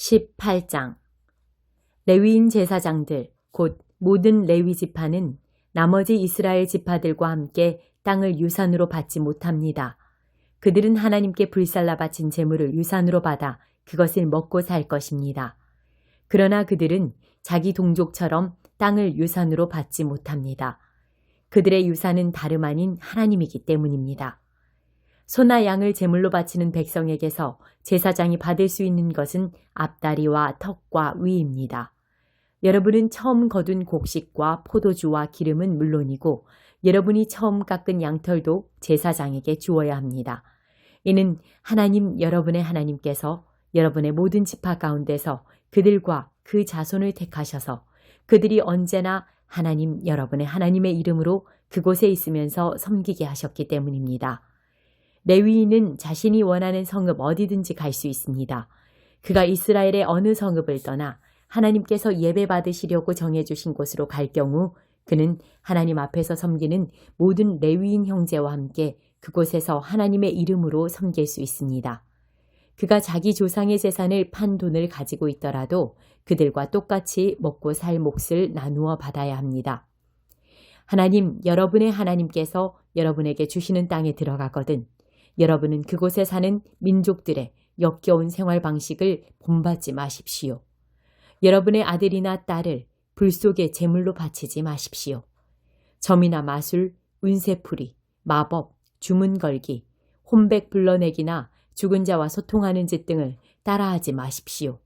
18장 레위인 제사장들 곧 모든 레위 지파는 나머지 이스라엘 지파들과 함께 땅을 유산으로 받지 못합니다. 그들은 하나님께 불살라 바친 제물을 유산으로 받아 그것을 먹고 살 것입니다. 그러나 그들은 자기 동족처럼 땅을 유산으로 받지 못합니다. 그들의 유산은 다름 아닌 하나님이기 때문입니다. 소나 양을 제물로 바치는 백성에게서 제사장이 받을 수 있는 것은 앞다리와 턱과 위입니다. 여러분은 처음 거둔 곡식과 포도주와 기름은 물론이고 여러분이 처음 깎은 양털도 제사장에게 주어야 합니다. 이는 하나님 여러분의 하나님께서 여러분의 모든 지파 가운데서 그들과 그 자손을 택하셔서 그들이 언제나 하나님 여러분의 하나님의 이름으로 그곳에 있으면서 섬기게 하셨기 때문입니다. 레위인은 자신이 원하는 성읍 어디든지 갈 수 있습니다. 그가 이스라엘의 어느 성읍을 떠나 하나님께서 예배 받으시려고 정해주신 곳으로 갈 경우 그는 하나님 앞에서 섬기는 모든 레위인 형제와 함께 그곳에서 하나님의 이름으로 섬길 수 있습니다. 그가 자기 조상의 재산을 판 돈을 가지고 있더라도 그들과 똑같이 먹고 살 몫을 나누어 받아야 합니다. 하나님, 여러분의 하나님께서 여러분에게 주시는 땅에 들어가거든 여러분은 그곳에 사는 민족들의 역겨운 생활 방식을 본받지 마십시오. 여러분의 아들이나 딸을 불 속에 제물로 바치지 마십시오. 점이나 마술, 운세풀이, 마법, 주문 걸기, 혼백 불러내기나 죽은 자와 소통하는 짓 등을 따라하지 마십시오.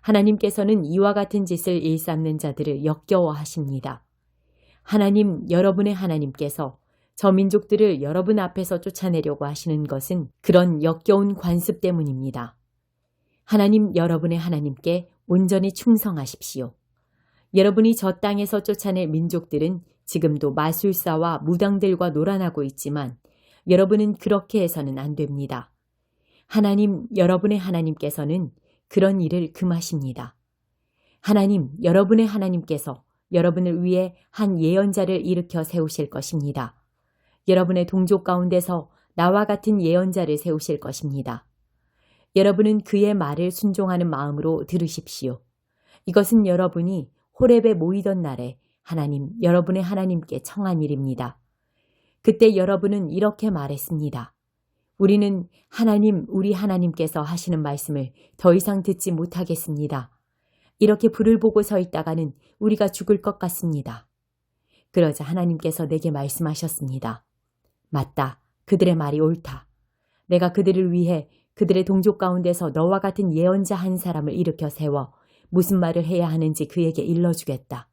하나님께서는 이와 같은 짓을 일삼는 자들을 역겨워하십니다. 하나님, 여러분의 하나님께서 저 민족들을 여러분 앞에서 쫓아내려고 하시는 것은 그런 역겨운 관습 때문입니다. 하나님, 여러분의 하나님께 온전히 충성하십시오. 여러분이 저 땅에서 쫓아낼 민족들은 지금도 마술사와 무당들과 놀아나고 있지만 여러분은 그렇게 해서는 안 됩니다. 하나님, 여러분의 하나님께서는 그런 일을 금하십니다. 하나님, 여러분의 하나님께서 여러분을 위해 한 예언자를 일으켜 세우실 것입니다. 여러분의 동족 가운데서 나와 같은 예언자를 세우실 것입니다. 여러분은 그의 말을 순종하는 마음으로 들으십시오. 이것은 여러분이 호렙에 모이던 날에 하나님, 여러분의 하나님께 청한 일입니다. 그때 여러분은 이렇게 말했습니다. 우리는 하나님, 우리 하나님께서 하시는 말씀을 더 이상 듣지 못하겠습니다. 이렇게 불을 보고 서 있다가는 우리가 죽을 것 같습니다. 그러자 하나님께서 내게 말씀하셨습니다. 맞다. 그들의 말이 옳다. 내가 그들을 위해 그들의 동족 가운데서 너와 같은 예언자 한 사람을 일으켜 세워 무슨 말을 해야 하는지 그에게 일러주겠다.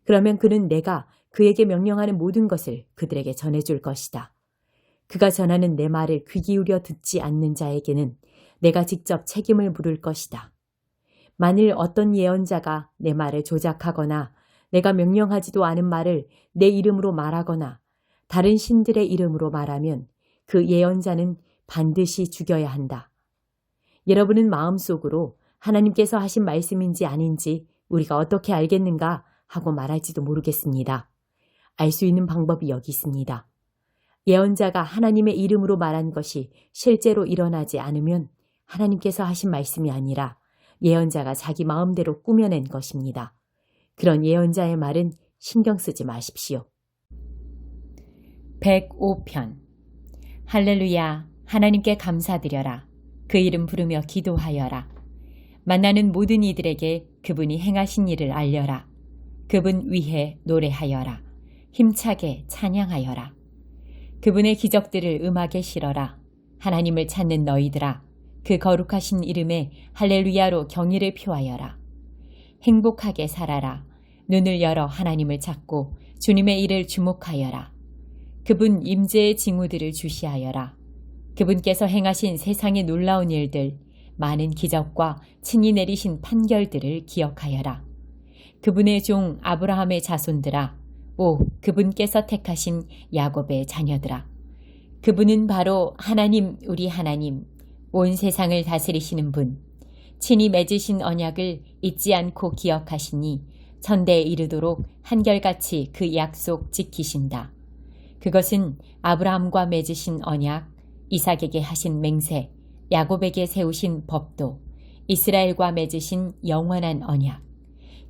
그러면 그는 내가 그에게 명령하는 모든 것을 그들에게 전해줄 것이다. 그가 전하는 내 말을 귀 기울여 듣지 않는 자에게는 내가 직접 책임을 물을 것이다. 만일 어떤 예언자가 내 말을 조작하거나 내가 명령하지도 않은 말을 내 이름으로 말하거나 다른 신들의 이름으로 말하면 그 예언자는 반드시 죽여야 한다. 여러분은 마음속으로 하나님께서 하신 말씀인지 아닌지 우리가 어떻게 알겠는가 하고 말할지도 모르겠습니다. 알 수 있는 방법이 여기 있습니다. 예언자가 하나님의 이름으로 말한 것이 실제로 일어나지 않으면 하나님께서 하신 말씀이 아니라 예언자가 자기 마음대로 꾸며낸 것입니다. 그런 예언자의 말은 신경 쓰지 마십시오. 105편 할렐루야, 하나님께 감사드려라. 그 이름 부르며 기도하여라. 만나는 모든 이들에게 그분이 행하신 일을 알려라. 그분 위해 노래하여라. 힘차게 찬양하여라. 그분의 기적들을 음악에 실어라. 하나님을 찾는 너희들아, 그 거룩하신 이름에 할렐루야로 경의를 표하여라. 행복하게 살아라. 눈을 열어 하나님을 찾고 주님의 일을 주목하여라. 그분 임재의 징후들을 주시하여라. 그분께서 행하신 세상의 놀라운 일들, 많은 기적과 친히 내리신 판결들을 기억하여라. 그분의 종 아브라함의 자손들아, 오 그분께서 택하신 야곱의 자녀들아. 그분은 바로 하나님, 우리 하나님, 온 세상을 다스리시는 분, 친히 맺으신 언약을 잊지 않고 기억하시니 천대에 이르도록 한결같이 그 약속 지키신다. 그것은 아브라함과 맺으신 언약, 이삭에게 하신 맹세, 야곱에게 세우신 법도, 이스라엘과 맺으신 영원한 언약.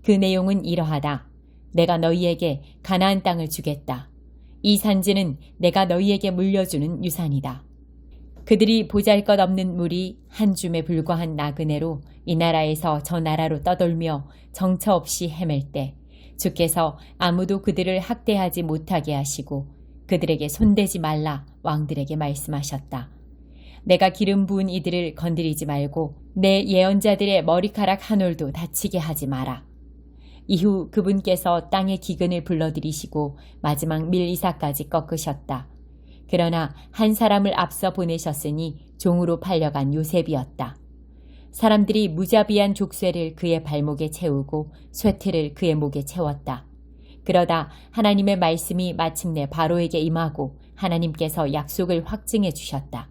그 내용은 이러하다. 내가 너희에게 가나안 땅을 주겠다. 이 산지는 내가 너희에게 물려주는 유산이다. 그들이 보잘것없는 무리 한 줌에 불과한 나그네로 이 나라에서 저 나라로 떠돌며 정처 없이 헤맬 때 주께서 아무도 그들을 학대하지 못하게 하시고 그들에게 손대지 말라 왕들에게 말씀하셨다. 내가 기름 부은 이들을 건드리지 말고 내 예언자들의 머리카락 한 올도 다치게 하지 마라. 이후 그분께서 땅의 기근을 불러들이시고 마지막 밀이사까지 꺾으셨다. 그러나 한 사람을 앞서 보내셨으니 종으로 팔려간 요셉이었다. 사람들이 무자비한 족쇄를 그의 발목에 채우고 쇠틀을 그의 목에 채웠다. 그러다 하나님의 말씀이 마침내 바로에게 임하고 하나님께서 약속을 확증해 주셨다.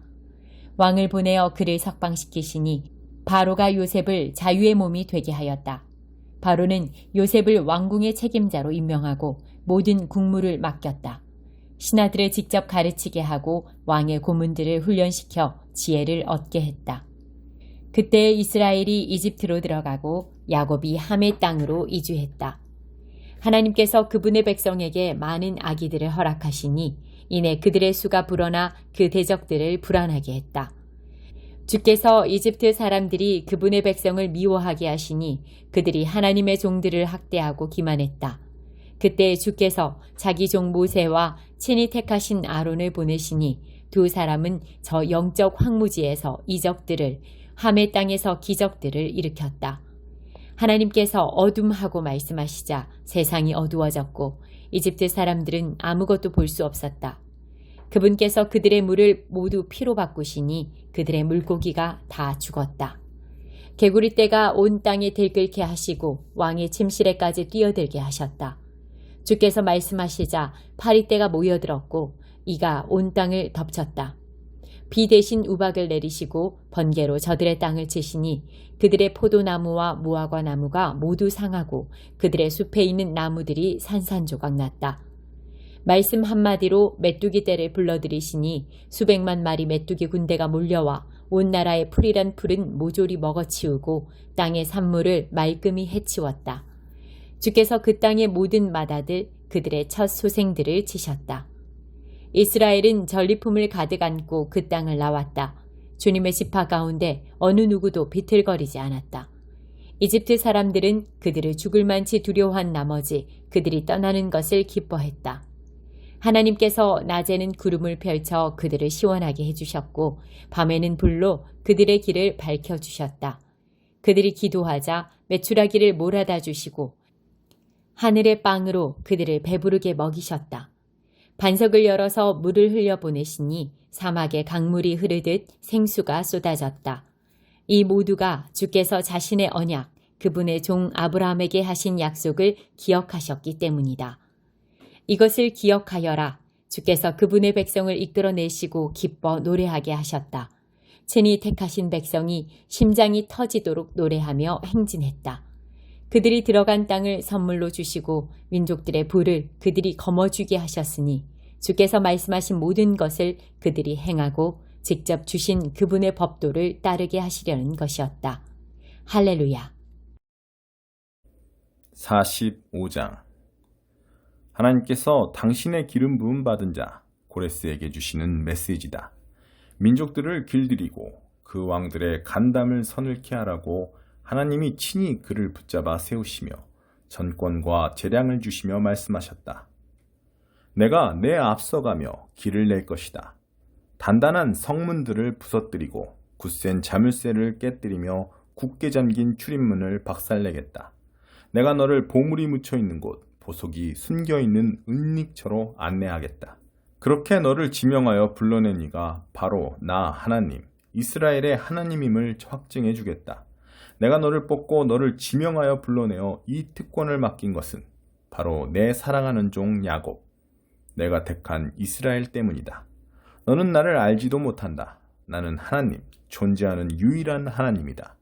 왕을 보내어 그를 석방시키시니 바로가 요셉을 자유의 몸이 되게 하였다. 바로는 요셉을 왕궁의 책임자로 임명하고 모든 국무를 맡겼다. 신하들을 직접 가르치게 하고 왕의 고문들을 훈련시켜 지혜를 얻게 했다. 그때 이스라엘이 이집트로 들어가고 야곱이 함의 땅으로 이주했다. 하나님께서 그분의 백성에게 많은 아기들을 허락하시니 이내 그들의 수가 불어나 그 대적들을 불안하게 했다. 주께서 이집트 사람들이 그분의 백성을 미워하게 하시니 그들이 하나님의 종들을 학대하고 기만했다. 그때 주께서 자기 종 모세와 친히 택하신 아론을 보내시니 두 사람은 저 영적 황무지에서 이적들을 함의 땅에서 기적들을 일으켰다. 하나님께서 어둠하고 말씀하시자 세상이 어두워졌고 이집트 사람들은 아무것도 볼 수 없었다. 그분께서 그들의 물을 모두 피로 바꾸시니 그들의 물고기가 다 죽었다. 개구리떼가 온 땅에 들끓게 하시고 왕의 침실에까지 뛰어들게 하셨다. 주께서 말씀하시자 파리떼가 모여들었고 이가 온 땅을 덮쳤다. 비 대신 우박을 내리시고 번개로 저들의 땅을 치시니 그들의 포도나무와 무화과 나무가 모두 상하고 그들의 숲에 있는 나무들이 산산조각 났다. 말씀 한마디로 메뚜기 떼를 불러들이시니 수백만 마리 메뚜기 군대가 몰려와 온 나라의 풀이란 풀은 모조리 먹어치우고 땅의 산물을 말끔히 해치웠다. 주께서 그 땅의 모든 마다들 그들의 첫 소생들을 치셨다. 이스라엘은 전리품을 가득 안고 그 땅을 나왔다. 주님의 지파 가운데 어느 누구도 비틀거리지 않았다. 이집트 사람들은 그들을 죽을 만치 두려워한 나머지 그들이 떠나는 것을 기뻐했다. 하나님께서 낮에는 구름을 펼쳐 그들을 시원하게 해주셨고 밤에는 불로 그들의 길을 밝혀주셨다. 그들이 기도하자 메추라기를 몰아다 주시고 하늘의 빵으로 그들을 배부르게 먹이셨다. 반석을 열어서 물을 흘려보내시니 사막에 강물이 흐르듯 생수가 쏟아졌다. 이 모두가 주께서 자신의 언약, 그분의 종 아브라함에게 하신 약속을 기억하셨기 때문이다. 이것을 기억하여라. 주께서 그분의 백성을 이끌어내시고 기뻐 노래하게 하셨다. 친히 택하신 백성이 심장이 터지도록 노래하며 행진했다. 그들이 들어간 땅을 선물로 주시고 민족들의 부를 그들이 거머쥐게 하셨으니 주께서 말씀하신 모든 것을 그들이 행하고 직접 주신 그분의 법도를 따르게 하시려는 것이었다. 할렐루야. 45장 하나님께서 당신의 기름 부음 받은 자 고레스에게 주시는 메시지다. 민족들을 길들이고 그 왕들의 간담을 서늘케 하라고 하나님이 친히 그를 붙잡아 세우시며 전권과 재량을 주시며 말씀하셨다. 내가 내 앞서가며 길을 낼 것이다. 단단한 성문들을 부서뜨리고 굳센 자물쇠를 깨뜨리며 굳게 잠긴 출입문을 박살내겠다. 내가 너를 보물이 묻혀있는 곳, 보석이 숨겨있는 은닉처로 안내하겠다. 그렇게 너를 지명하여 불러낸 이가 바로 나 하나님, 이스라엘의 하나님임을 확증해 주겠다. 내가 너를 뽑고 너를 지명하여 불러내어 이 특권을 맡긴 것은 바로 내 사랑하는 종 야곱, 내가 택한 이스라엘 때문이다. 너는 나를 알지도 못한다. 나는 하나님, 존재하는 유일한 하나님이다.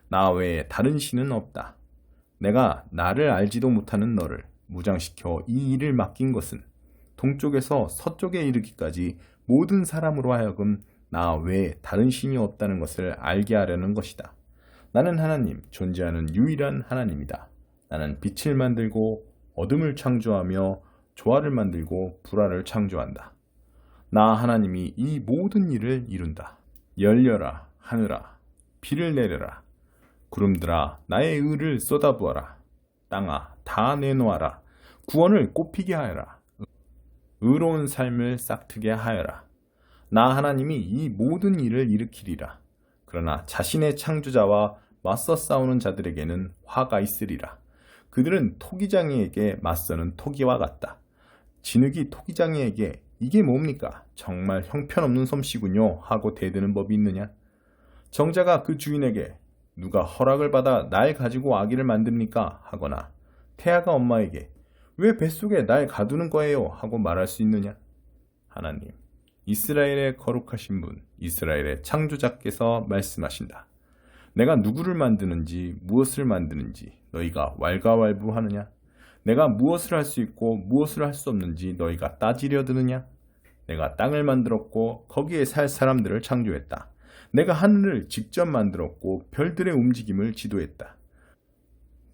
나 외에 다른 신은 없다. 내가 나를 알지도 못하는 너를 무장시켜 이 일을 맡긴 것은 동쪽에서 서쪽에 이르기까지 모든 사람으로 하여금 나 외에 다른 신이 없다는 것을 알게 하려는 것이다. 나는 하나님, 존재하는 유일한 하나님이다. 나는 빛을 만들고 어둠을 창조하며 조화를 만들고 불화를 창조한다. 나 하나님이 이 모든 일을 이룬다. 열려라 하늘아, 비를 내려라. 구름들아, 나의 의를 쏟아부어라. 땅아, 다 내놓아라. 구원을 꽃피게 하여라. 의로운 삶을 싹트게 하여라. 나 하나님이 이 모든 일을 일으키리라. 그러나 자신의 창조자와 맞서 싸우는 자들에게는 화가 있으리라. 그들은 토기장이에게 맞서는 토기와 같다. 진흙이 토기장이에게 이게 뭡니까? 정말 형편없는 솜씨군요 하고 대드는 법이 있느냐? 정자가 그 주인에게 누가 허락을 받아 날 가지고 아기를 만듭니까? 하거나 태아가 엄마에게 왜 뱃속에 날 가두는 거예요? 하고 말할 수 있느냐? 하나님, 이스라엘의 거룩하신 분, 이스라엘의 창조자께서 말씀하신다. 내가 누구를 만드는지 무엇을 만드는지 너희가 왈가왈부하느냐? 내가 무엇을 할 수 있고 무엇을 할 수 없는지 너희가 따지려 드느냐? 내가 땅을 만들었고 거기에 살 사람들을 창조했다. 내가 하늘을 직접 만들었고 별들의 움직임을 지도했다.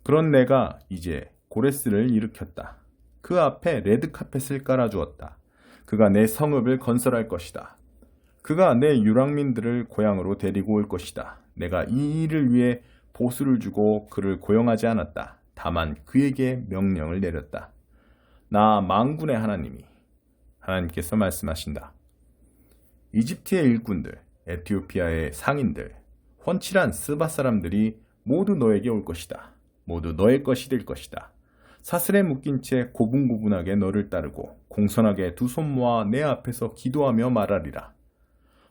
그런 내가 이제 고레스를 일으켰다. 그 앞에 레드카펫을 깔아주었다. 그가 내 성읍을 건설할 것이다. 그가 내 유랑민들을 고향으로 데리고 올 것이다. 내가 이 일을 위해 보수를 주고 그를 고용하지 않았다. 다만 그에게 명령을 내렸다. 나 만군의 하나님께서 말씀하신다. 이집트의 일꾼들, 에티오피아의 상인들, 훤칠한 스바 사람들이 모두 너에게 올 것이다. 모두 너의 것이 될 것이다. 사슬에 묶인 채 고분고분하게 너를 따르고 공손하게 두 손 모아 내 앞에서 기도하며 말하리라.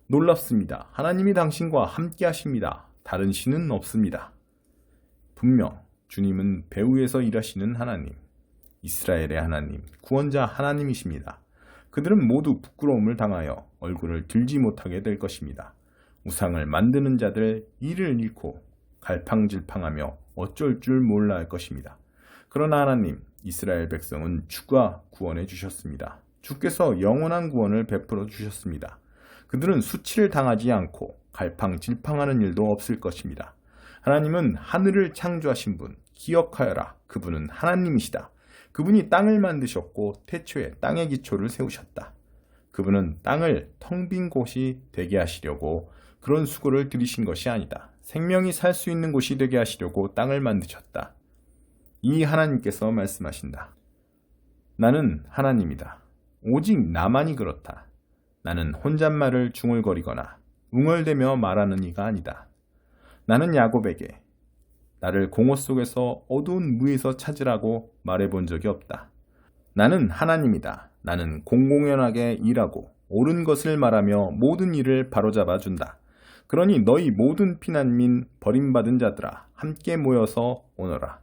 놀랍습니다. 하나님이 당신과 함께 하십니다. 다른 신은 없습니다. 분명 주님은 배후에서 일하시는 하나님, 이스라엘의 하나님, 구원자 하나님이십니다. 그들은 모두 부끄러움을 당하여 얼굴을 들지 못하게 될 것입니다. 우상을 만드는 자들 이를 잃고 갈팡질팡하며 어쩔 줄 몰라 할 것입니다. 그러나 하나님, 이스라엘 백성은 주가 구원해 주셨습니다. 주께서 영원한 구원을 베풀어 주셨습니다. 그들은 수치를 당하지 않고 갈팡질팡하는 일도 없을 것입니다. 하나님은 하늘을 창조하신 분, 기억하여라. 그분은 하나님이시다. 그분이 땅을 만드셨고 태초에 땅의 기초를 세우셨다. 그분은 땅을 텅 빈 곳이 되게 하시려고 그런 수고를 들이신 것이 아니다. 생명이 살 수 있는 곳이 되게 하시려고 땅을 만드셨다. 이 하나님께서 말씀하신다. 나는 하나님이다. 오직 나만이 그렇다. 나는 혼잣말을 중얼거리거나 웅얼대며 말하는 이가 아니다. 나는 야곱에게 나를 공허 속에서 어두운 무에서 찾으라고 말해본 적이 없다. 나는 하나님이다. 나는 공공연하게 일하고 옳은 것을 말하며 모든 일을 바로잡아 준다. 그러니 너희 모든 피난민 버림받은 자들아 함께 모여서 오너라.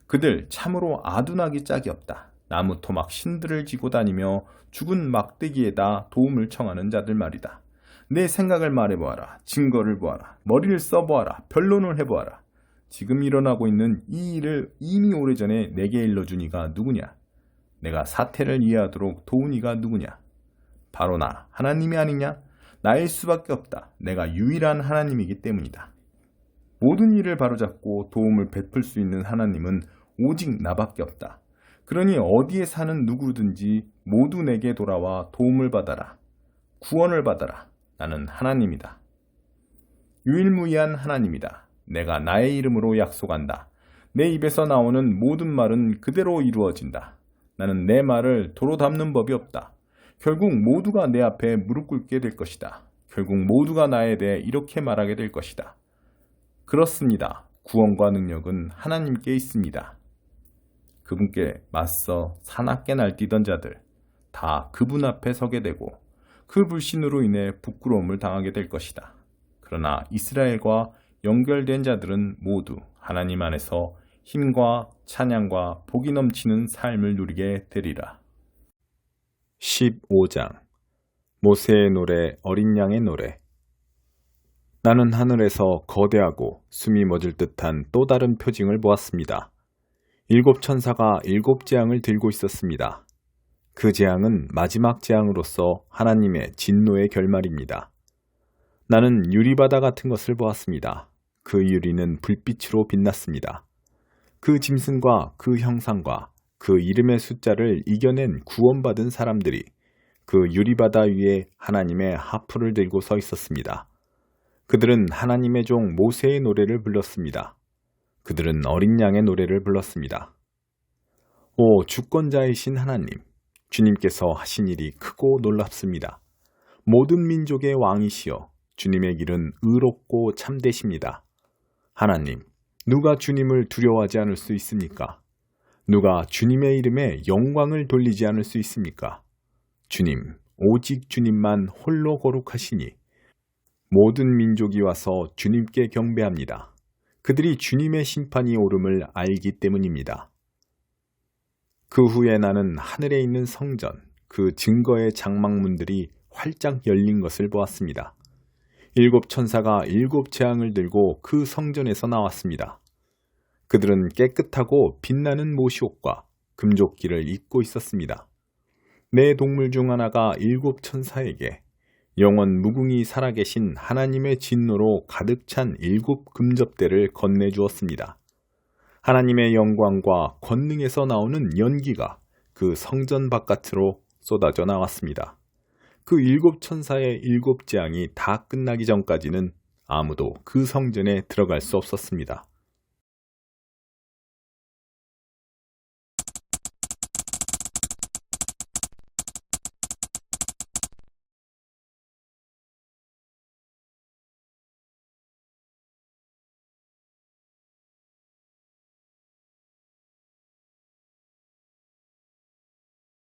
그들 참으로 아둔하기 짝이 없다. 나무 토막 신들을 지고 다니며 죽은 막대기에다 도움을 청하는 자들 말이다. 내 생각을 말해보아라. 증거를 보아라. 머리를 써보아라. 변론을 해보아라. 지금 일어나고 있는 이 일을 이미 오래전에 내게 일러준 이가 누구냐? 내가 사태를 이해하도록 도운 이가 누구냐? 바로 나 하나님이 아니냐? 나일 수밖에 없다. 내가 유일한 하나님이기 때문이다. 모든 일을 바로잡고 도움을 베풀 수 있는 하나님은 오직 나밖에 없다. 그러니 어디에 사는 누구든지 모두 내게 돌아와 도움을 받아라. 구원을 받아라. 나는 하나님이다. 유일무이한 하나님이다. 내가 나의 이름으로 약속한다. 내 입에서 나오는 모든 말은 그대로 이루어진다. 나는 내 말을 도로 담는 법이 없다. 결국 모두가 내 앞에 무릎 꿇게 될 것이다. 결국 모두가 나에 대해 이렇게 말하게 될 것이다. 그렇습니다. 구원과 능력은 하나님께 있습니다. 그분께 맞서 사납게 날뛰던 자들 다 그분 앞에 서게 되고 그 불신으로 인해 부끄러움을 당하게 될 것이다. 그러나 이스라엘과 연결된 자들은 모두 하나님 안에서 힘과 찬양과 복이 넘치는 삶을 누리게 되리라. 15장 모세의 노래, 어린 양의 노래. 나는 하늘에서 거대하고 숨이 멎을 듯한 또 다른 표징을 보았습니다. 7 천사가 7 재앙을 들고 있었습니다. 그 재앙은 마지막 재앙으로서 하나님의 진노의 결말입니다. 나는 유리바다 같은 것을 보았습니다. 그 그 유리는 불빛으로 빛났습니다. 그 짐승과 그 형상과 그 이름의 숫자를 이겨낸 구원받은 사람들이 그 유리바다 위에 하나님의 하프를 들고 서 있었습니다. 그들은 하나님의 종 모세의 노래를 불렀습니다. 그들은 어린 양의 노래를 불렀습니다. 오 주권자이신 하나님, 주님께서 하신 일이 크고 놀랍습니다. 모든 민족의 왕이시여 주님의 길은 의롭고 참되십니다. 하나님, 누가 주님을 두려워하지 않을 수 있습니까? 누가 주님의 이름에 영광을 돌리지 않을 수 있습니까? 주님, 오직 주님만 홀로 거룩하시니 모든 민족이 와서 주님께 경배합니다. 그들이 주님의 심판이 오름을 알기 때문입니다. 그 후에 나는 하늘에 있는 성전, 그 증거의 장막문들이 활짝 열린 것을 보았습니다. 7 천사가 7 재앙을 들고 그 성전에서 나왔습니다. 그들은 깨끗하고 빛나는 모시옷과 금조끼를 입고 있었습니다. 네 동물 중 하나가 7 천사에게 영원 무궁히 살아계신 하나님의 진노로 가득 찬 7 금접대를 건네주었습니다. 하나님의 영광과 권능에서 나오는 연기가 그 성전 바깥으로 쏟아져 나왔습니다. 그 7 천사의 7 재앙이 다 끝나기 전까지는 아무도 그 성전에 들어갈 수 없었습니다.